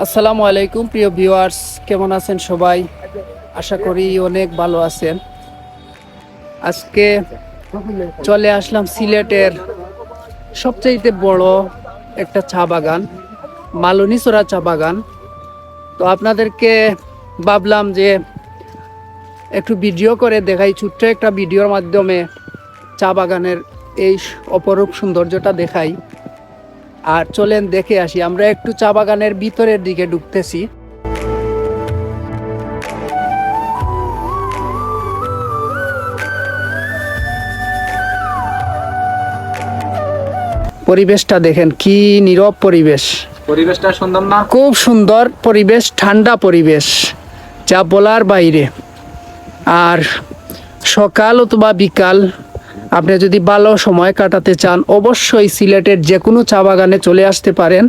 আসসালামু আলাইকুম প্রিয় ভিউয়ার্স, কেমন আছেন সবাই? আশা করি অনেক ভালো আছেন। আজকে চলে আসলাম সিলেটের সবচেয়ে বড় একটা চা বাগান, মালনীছড়া চা বাগান। তো আপনাদেরকে ভাবলাম যে একটু ভিডিও করে দেখাই, ছোট্ট একটা ভিডিওর মাধ্যমে চা বাগানের এই অপরূপ সৌন্দর্যটা দেখাই। আর চলেন দেখে আসি। আমরা একটু চা বাগানের ভিতরের দিকে ঢুকতেছি। পরিবেশটা দেখেন, কি নীরব পরিবেশ। পরিবেশটা সুন্দর না? খুব সুন্দর পরিবেশ, ঠান্ডা পরিবেশ, যা বলার বাইরে। আর সকাল অথবা বিকাল আপনি যদি ভালো সময় কাটাতে চান, অবশ্যই সিলেটের যে কোনো চা বাগানে চলে আসতে পারেন।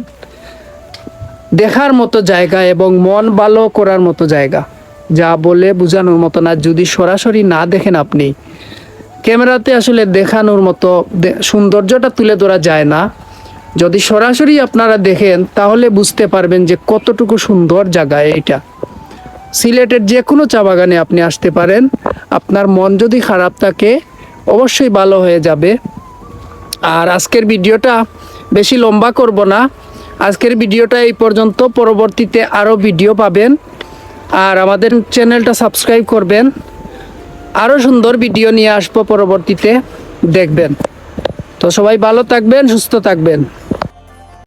দেখার মতো জায়গা এবং মন ভালো করার মতো জায়গা, যা বলে বোঝানোর মতো না। যদি সরাসরি না দেখেন, আপনি ক্যামেরাতে আসলে দেখানোর মতো সৌন্দর্যটা তুলে ধরা যায় না। যদি সরাসরি আপনারা দেখেন তাহলে বুঝতে পারবেন যে কতটুকু সুন্দর জায়গা এটা। সিলেটের যে কোনো চা বাগানে আপনি আসতে পারেন। আপনার মন যদি খারাপ থাকে অবশ্যই ভালো হয়ে যাবে। আর আজকের ভিডিওটা বেশি লম্বা করব না। আজকের ভিডিওটা এই পর্যন্ত, পরবর্তীতে আরও ভিডিও পাবেন। আর আমাদের চ্যানেলটা সাবস্ক্রাইব করবেন, আরও সুন্দর ভিডিও নিয়ে আসবো পরবর্তীতে, দেখবেন। তো সবাই ভালো থাকবেন, সুস্থ থাকবেন।